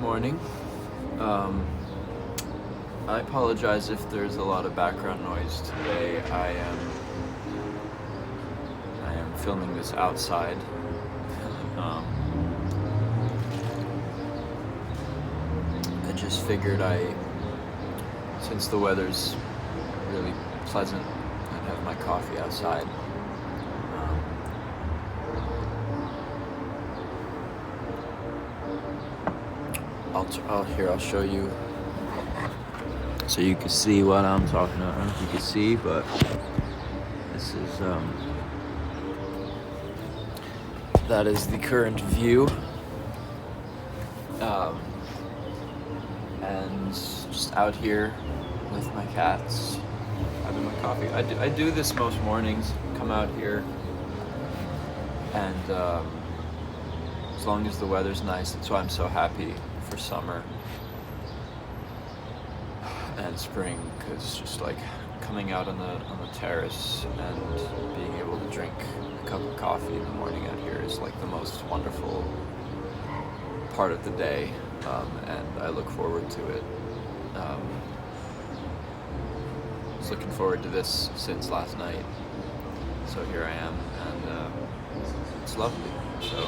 morning. Um, I apologize if there's a lot of background noise today. I am filming this outside. Um, I just figured since the weather's really pleasant, I'd have my coffee outside. I'll show you so you can see what I'm talking about. I don't know if you can see, but this is that is the current view, and just out here with my cats having my coffee. I do this most mornings. Come out here, and as long as the weather's nice, that's why I'm so happy for summer and spring, because just like coming out on the terrace and being able to drink a cup of coffee in the morning out here is like the most wonderful part of the day, and I look forward to it. I was looking forward to this since last night, so here I am, and it's lovely. So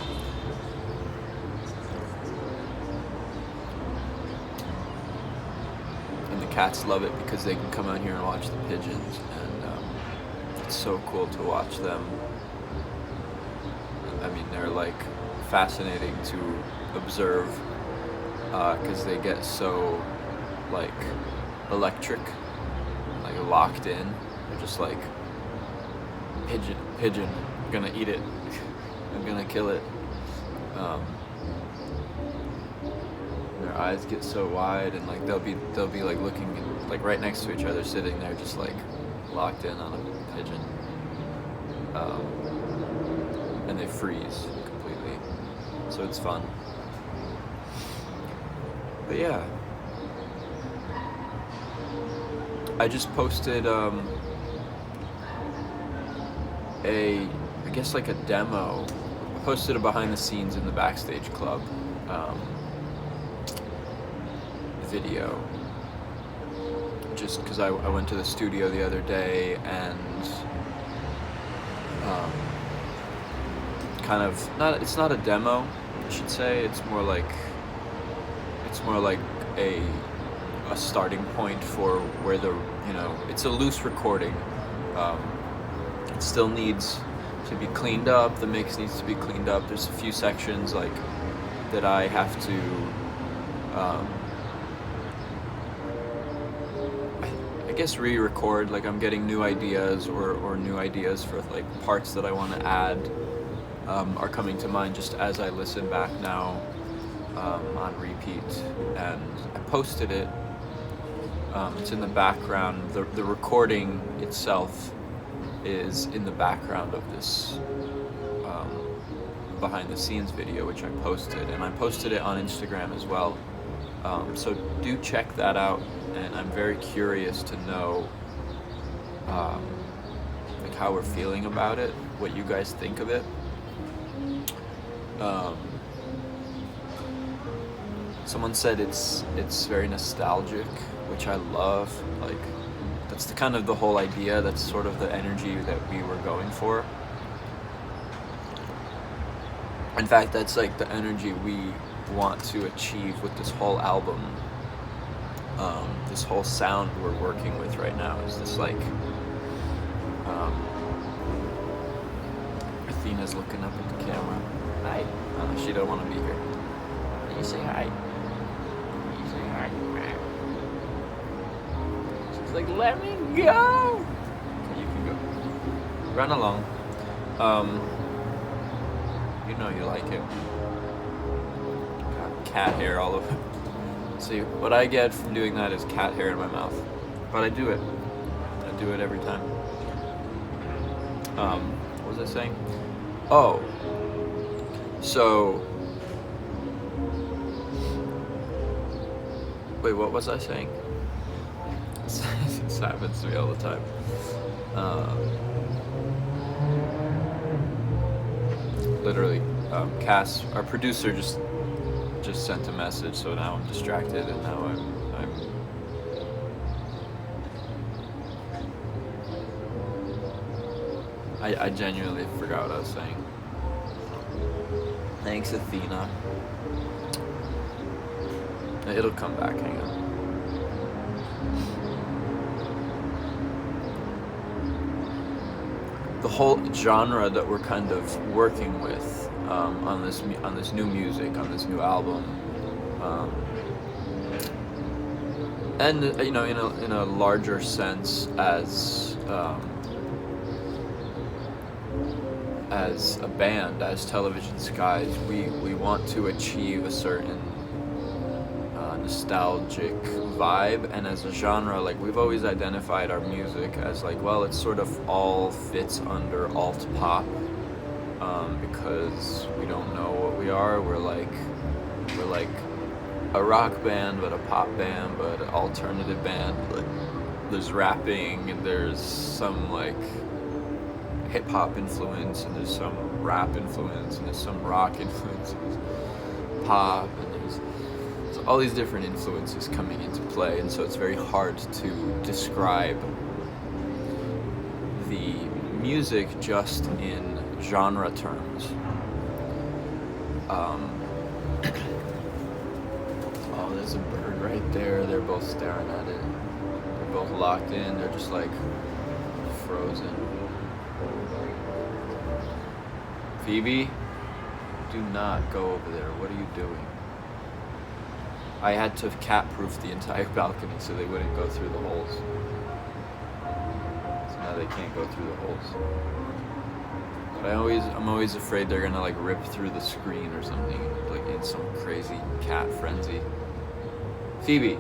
cats love it because they can come out here and watch the pigeons, and it's so cool to watch them. I mean, they're like fascinating to observe because they get so like electric, like locked in. They're just like pigeon, I'm gonna eat it, I'm gonna kill it. Their eyes get so wide, and like they'll be like looking like right next to each other, sitting there just like locked in on a pigeon, and they freeze completely. So it's fun. But yeah, I just posted I guess like a demo. I posted a behind the scenes in the Backstage Club video, just because I went to the studio the other day, and kind of it's not a demo, I should say. It's more like a starting point for where it's a loose recording. It still needs to be cleaned up. The mix needs to be cleaned up. There's a few sections like that I have to I guess re-record. Like I'm getting new ideas, or new ideas for like parts that I want to add are coming to mind just as I listen back now on repeat, and I posted it. It's in the background. The recording itself is in the background of this behind the scenes video, which I posted, and I posted it on Instagram as well. So do check that out, and I'm very curious to know like how we're feeling about it, what you guys think of it. Someone said it's very nostalgic, which I love. Like that's the whole idea. That's sort of the energy that we were going for. In fact, that's like the energy we want to achieve with this whole album. This whole sound we're working with right now is this like Athena's looking up at the camera. Hi. She don't want to be here. You say hi. You say hi. She's like, let me go. Okay, you can go. Run along. You know you like it. Got cat hair all over. See, what I get from doing that is cat hair in my mouth. But I do it. I do it every time. What was I saying? Oh. So. Wait, what was I saying? This happens to me all the time. Literally, Cass, our producer, just just sent a message, so now I'm distracted, and now I genuinely forgot what I was saying. Thanks, Athena. It'll come back, hang on. The whole genre that we're kind of working with on this new music, on this new album, and in a larger sense as a band, as Television Skies, we want to achieve a certain nostalgic vibe, and as a genre, like, we've always identified our music as like, well, it sort of all fits under alt pop, because we don't know what we are. We're like a rock band, but a pop band, but an alternative band. Like, there's rapping, and there's some like hip hop influence, and there's some rap influence, and there's some rock influence, and there's pop, and there's all these different influences coming into play, and so it's very hard to describe the music just in genre terms. Oh, there's a bird right there. They're both staring at it. They're both locked in. They're just like frozen. Phoebe, do not go over there. What are you doing? I had to cat-proof the entire balcony so they wouldn't go through the holes. So now they can't go through the holes. But I'm always afraid they're gonna like rip through the screen or something, like in some crazy cat frenzy. Phoebe,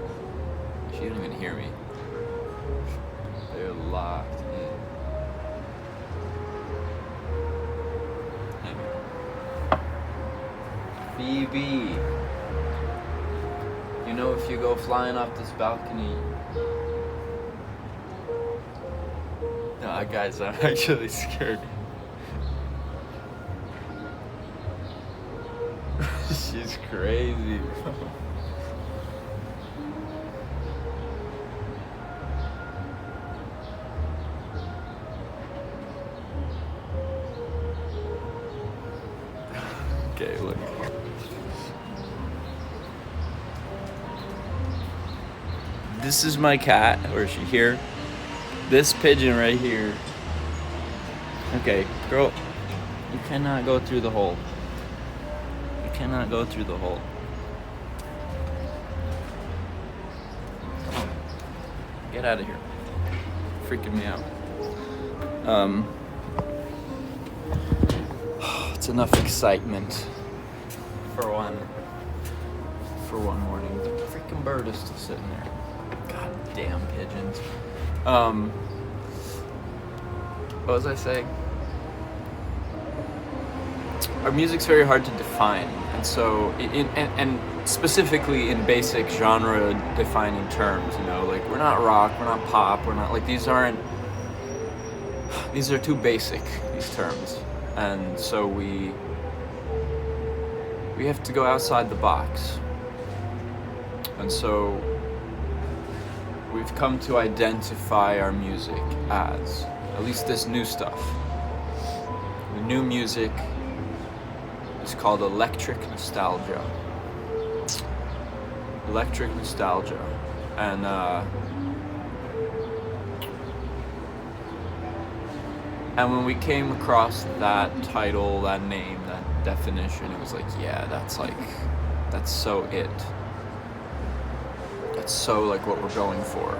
she didn't even hear me. They're locked in. Hang on. Phoebe. You know, if you go flying off this balcony... Nah, guys, I'm actually scared. She's crazy. Okay, look. This is my cat. Where is she? Here. This pigeon right here. Okay, girl. You cannot go through the hole. You cannot go through the hole. Get out of here. Freaking me out. It's enough excitement for one morning. The freaking bird is still sitting there. God damn pigeons. What was I saying? Our music's very hard to define, and so and specifically in basic genre defining terms, like, we're not rock, we're not pop, we're not, like, these are too basic, these terms, and so we have to go outside the box, and so we've come to identify our music as, at least this new stuff, the new music is called electric nostalgia. Electric nostalgia. And when we came across that title, that name, that definition, it was like, yeah, that's so it. That's so like what we're going for,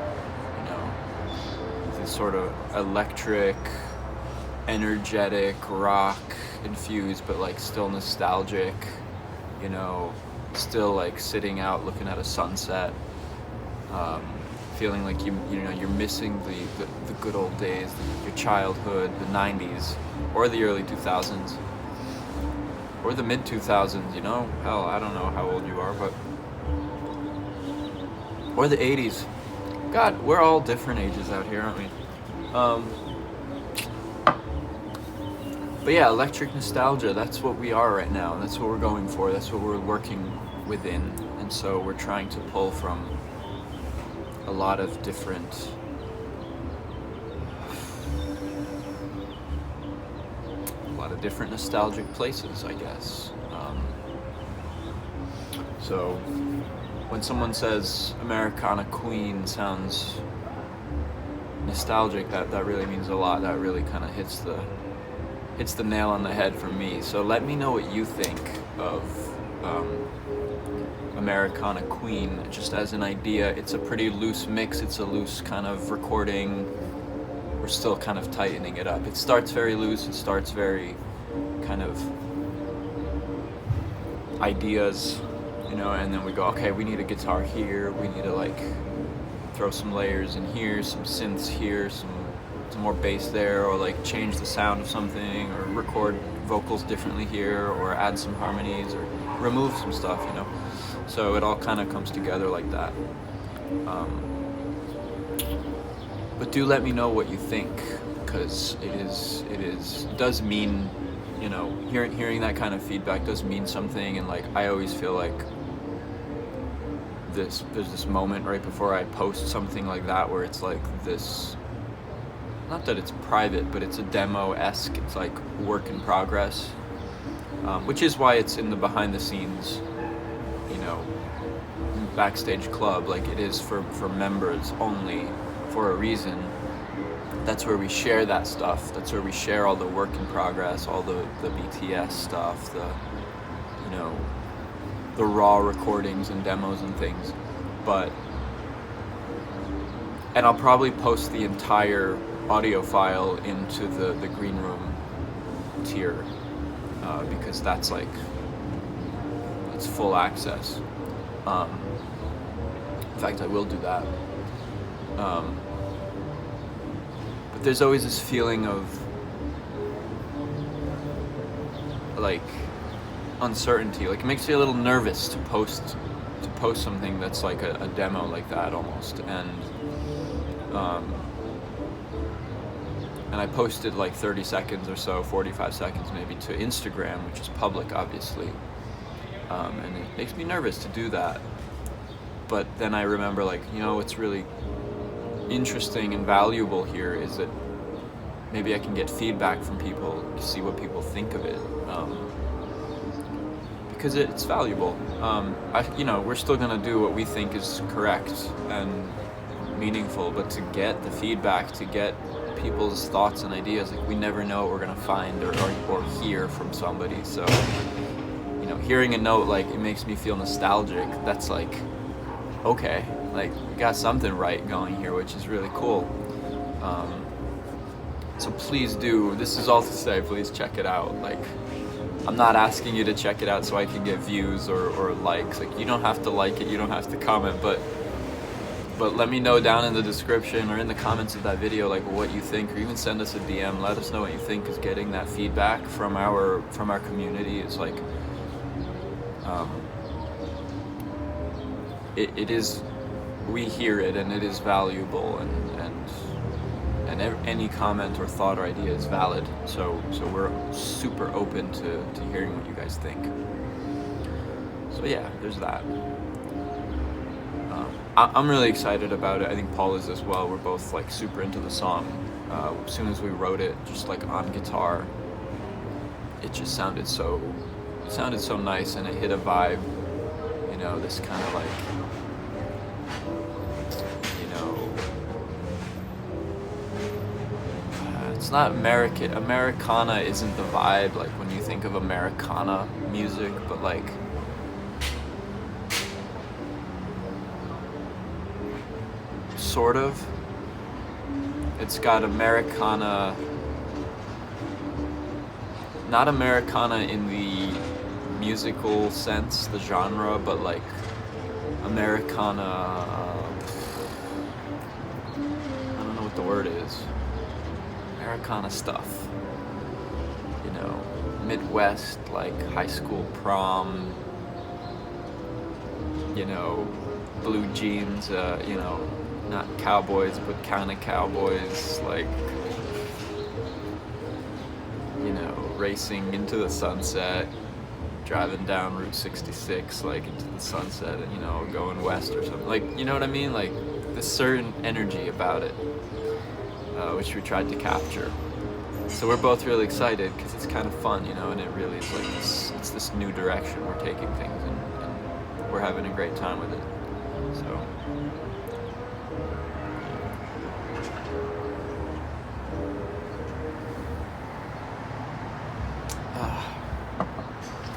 this sort of electric, energetic, rock infused, but like still nostalgic, still like sitting out looking at a sunset, feeling like you're missing the good old days, your childhood, the 90s, or the early 2000s, or the mid 2000s, hell, I don't know how old you are, but, or the 80s. God, we're all different ages out here, aren't we? But yeah, electric nostalgia, that's what we are right now. That's what we're going for. That's what we're working within. And so we're trying to pull from a lot of different nostalgic places, I guess. So when someone says Americana Queen sounds nostalgic, that really means a lot. That really kind of hits the nail on the head for me. So let me know what you think of Americana Queen, just as an idea. It's a pretty loose mix. It's a loose kind of recording. We're still kind of tightening it up. It starts very loose. It starts very kind of ideas, and then we go, okay, we need a guitar here. We need to like throw some layers in here, some synths here, some more bass there, or like change the sound of something, or record vocals differently here, or add some harmonies, or remove some stuff, So it all kind of comes together like that. But do let me know what you think, because it does mean, hearing that kind of feedback does mean something. And like, I always feel like there's this moment right before I post something like that where it's like this, not that it's private, but it's a demo-esque, it's like work in progress, which is why it's in the behind the scenes, backstage club, like it is for members only, for a reason. That's where we share that stuff. That's where we share all the work in progress, all the BTS stuff, the raw recordings and demos and things. And I'll probably post the entire audio file into the green room tier, because that's like, it's full access. In fact, I will do that. But there's always this feeling of like uncertainty. Like, it makes me a little nervous to post something that's like a demo like that almost. And I posted like 30 seconds or so, 45 seconds maybe, to Instagram, which is public, obviously. And it makes me nervous to do that. But then I remember, like, what's really interesting and valuable here is that maybe I can get feedback from people, see what people think of it, because it's valuable. We're still gonna do what we think is correct and meaningful, but to get the feedback, to get people's thoughts and ideas, like, we never know what we're gonna find or hear from somebody. So, hearing a note, like, it makes me feel nostalgic. That's like, okay, like, we got something right going here, which is really cool. So please do, this is all to say, please check it out. Like, I'm not asking you to check it out so I can get views or likes. Like, you don't have to like it, you don't have to comment, but let me know down in the description or in the comments of that video, like, what you think, or even send us a DM. Let us know what you think, because getting that feedback from our community is like, it is, we hear it, and it is valuable, and any comment or thought or idea is valid. So we're super open to hearing what you guys think. So yeah, there's that. I'm really excited about it. I think Paul is as well. We're both like super into the song. As soon as we wrote it, just like on guitar, it just sounded so nice, and it hit a vibe, this kind of like, it's not Americana isn't the vibe, like, when you think of Americana music, but like, sort of. It's got Americana, not Americana in the musical sense, the genre, but like Americana, I don't know what the word is. Americana stuff, Midwest, like high school prom, blue jeans, not cowboys, but kind of cowboys, like, racing into the sunset, driving down Route 66 like into the sunset, and going west or something, like, you know what I mean, like this certain energy about it, which we tried to capture. So we're both really excited because it's kind of fun, and it really is like it's this new direction we're taking things, and we're having a great time with it. So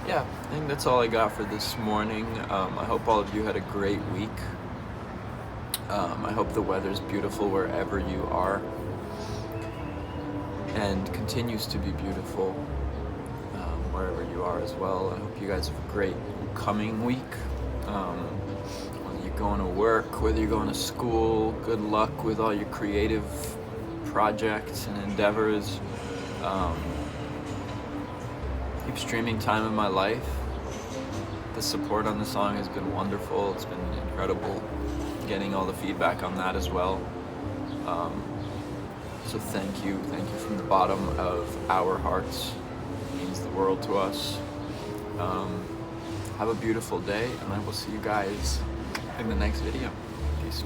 yeah, I think that's all I got for this morning. I hope all of you had a great week. I hope the weather's beautiful wherever you are, and continues to be beautiful wherever you are as well. I hope you guys have a great coming week. Whether you're going to work, whether you're going to school, good luck with all your creative projects and endeavors. Keep streaming Time in My Life. The support on the song has been wonderful. It's been incredible getting all the feedback on that as well. So thank you from the bottom of our hearts. It means the world to us. Have a beautiful day, and I will see you guys in the next video. Peace.